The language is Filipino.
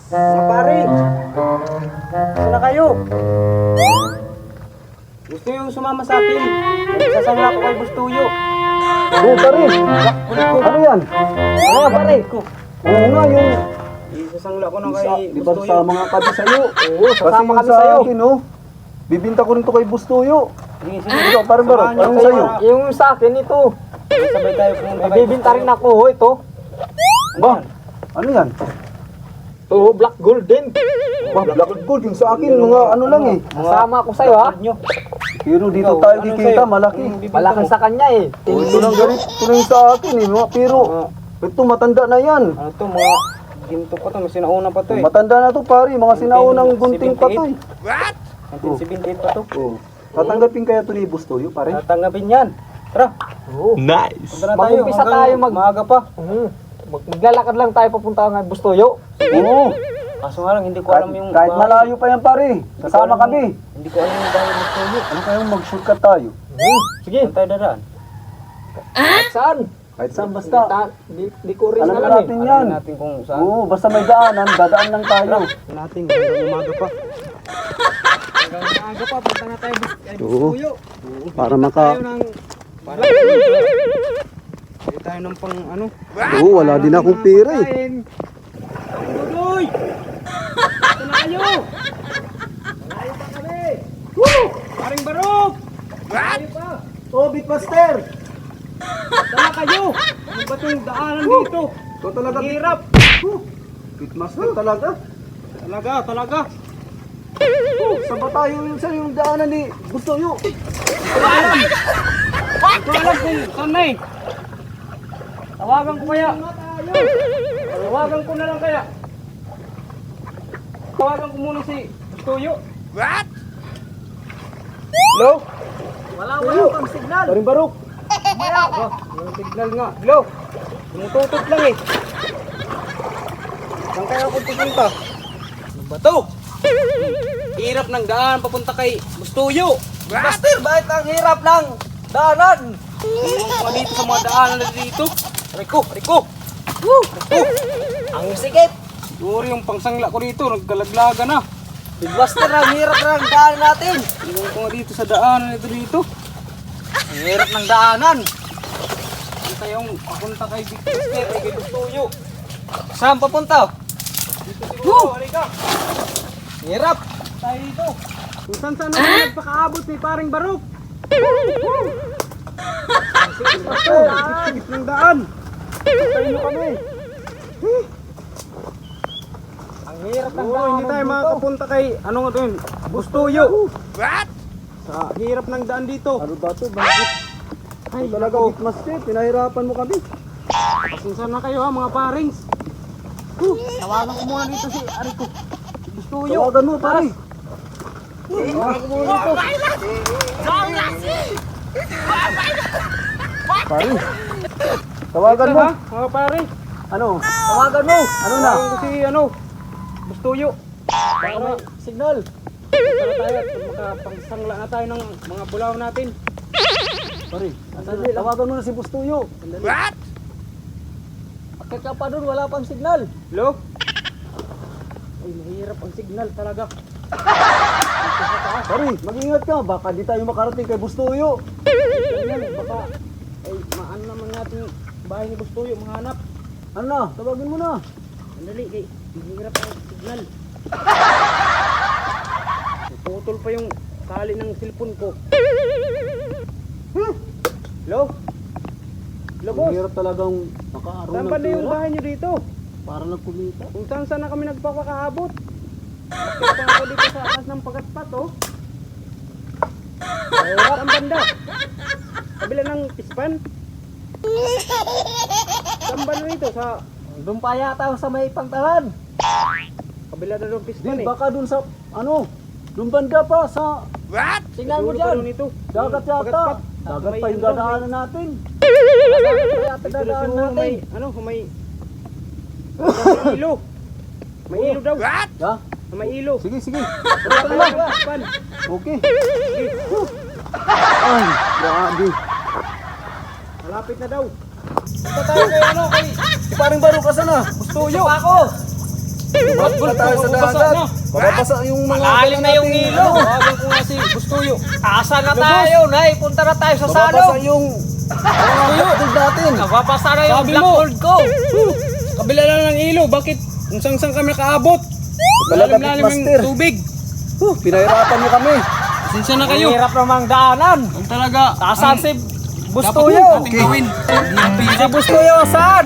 Mga pare, saan kayo? Gusto yung sumama sa akin? Sasangla ko kay Bustuyo. Oo, pare. Ano yan? Ano nga pare? Oo nga, yung Isasangla ko na kay di ba Bustuyo. sa mga kami sa'yo? Oo, Kasi sasama yung kami sa sa'yo. akin, oh. Bibinta ko rin to kay Bustuyo. Sige, sige. Ito, parang baro. Samahan niyo Anong ako sa'yo? para Yung sa akin ito. sabay tayo pumunta kay Bibinta rin ako ito. Ba? Ano yan? Oo, black golden. Ba, black gold. Yung sa akin, mga ano lang eh. Kasama ako sa'yo ha. Nyo. Pero dito Ikaw, tayo anong kikita, sa'yo? malaki. Yung bibinta Malaki mo. sa kanya eh. Oh, ito lang ganito. Ito lang yung sa akin eh. Pero, ito matanda na yan. Ano to, mga ginto pa to, may sinauna pa to eh. Matanda na to, pare. Mga sinaunang gunting pa to eh. 1978 pa to. Oh. Tatanggapin kaya to ni Bustuyo, pare? Tatanggapin yan. Tara, Oo. punta na tayo. Mag-umpisa hanggang tayo maaga pa. Maglalakad lang tayo papunta ng Bustoyo. Oo. Kaso nga lang, hindi ko alam yung Kahit bahay. malayo pa yan, pare. Kasama kami. Hindi ko alam yung bahay ng Bustuyo. Ano kayong mag-shortcut tayo? Sige. Saan tayo dadaan? Saan? Kahit saan basta. Di ko rin Alam na alam eh. natin yan. Alam natin kung saan. Oo, basta may daanan, dadaan lang tayo. Alam natin hanggang umaga pa. Hanggang umaga pa, punta na tayo kay Oo. Bustuyo. Para maka... Tayo ng... Para tayo ng pang ano. Oo, wala din akong pera eh. Kain. Dudoy! Ito na kayo! Malayo pa kami! Woo! Paring Barok! Malayo pa! Oh, Bitmaster! Tala kayo! Ano ba itong daanan dito? Ito talaga, Ang hirap! Bitmaster talaga. Talaga! Saan ba tayo yun sa yung daanan ni Bustoyo? Ito alam kung saan na eh. Tawagan ko kaya. Tawagan ko na lang kaya. Tawagan ko muna si Tuyo. What? Hello? Wala pang signal. Paring Barok. Walang signal nga. Hello? Tumututot lang eh. Saan kaya ako pupunta? Ano ba to? Hirap ng daan papunta kay Bustuyo. Master, bakit ang hirap ng daanan? Tingnan ko nga dito sa mga daanan na dito. Riko. Ang sikip. Siguro yung pangsangla ko dito, nagkalaglaga na. Big Master, ang hirap ng daanan natin. Tingnan ko nga dito sa daanan na dito. Ang hirap ng daanan. Punta yung papunta kay Big Master, kay Bustuyo. Saan papunta? Dito siguro, halika. Hirap. Tayo dito. Kung saan na nagpakaabot ni paring Barok. Sikip ng daan. Tayo mo kami. Ang hirap ng Oo, daanan hindi tayo dito. makapunta kay, ano nga to yun? Bustuyo. What? Sa hirap ng daan dito. Ano ba to? Bakit? Ay, Ito talaga, nako. Bitmaster. Pinahirapan mo kami. Pasensya na kayo ha, mga parings. Tawagan ko muna dito si Ariko. Bustuyo. Tawagan mo, pare. Tawagan ko muna dito. Pare. Tawagan mo. Ha, mga pare. Ano? Tawagan mo. Ano na? Tawagan ko si, Bustuyo. Baka may signal. Para tayo at makapagsangla na tayo ng mga bulaw natin. Pare. Sandali, tawagan mo na si Bustuyo. What? Akit ka pa dun, wala pang signal. Hello? Ay, mahirap ang signal talaga. Pare, mag-ingat ka. Baka di tayo makarating kay Bustuyo. Ganyan, baka, ay, maano naman natin yung bahay ni Bustuyo, mahanap. Ano na? Tawagin mo na. Sandali, kay, mahirap ang signal. Putol pa yung tali ng cellphone ko. Hello? Hello, Ang boss? hirap talagang makaroon Saan ng ba na yung pera bahay niyo dito? para lang kumita. Kung saan na kami nagpapakaabot. Bakit pa ako dito sa atas ng pagatpat, oh? Saan banda? Kabila ng pispan? Saan ba na ito? Sa Doon pa yata sa may pantalan. kabila na ng pispan Di, eh. baka dun sa, ano, dun banda pa sa Tingnan mo Siguro dyan. pa doon ito. dagat yata. Pagatpat. Dagat May pa yung ano daw, dadaanan natin. Dagat pa yata Dito dadaan siguro natin. may, may ilo. May ilo daw. Ha? May ilo. Sige, sige. Kabila ng pispan. Okay. Ay, grabe. Malapit na daw. Punta tayo kay kay Paring baro ka sana. Bustuyo. Ako. Wala tayo sa dagat. Mababasa yung mga Malalim na yung natin. ilog. Tawagan ko nga si Bustuyo. Asa na tayo, Nay? Punta na tayo sa Mababasa salong. yung mga kapatid natin. Nababasa na yung Sabi black mo. gold ko. Kabila lang ng ilog, bakit kung saan kami nakaabot? Talaga, Lalim-lalim Pitmaster. yung tubig. Pinahirapan mo kami. Pasensya na kayo. Hirap namang daanan. Ang talaga. Asan si Dapat Bustuyo? natin gawin. Si Bustuyo, saan?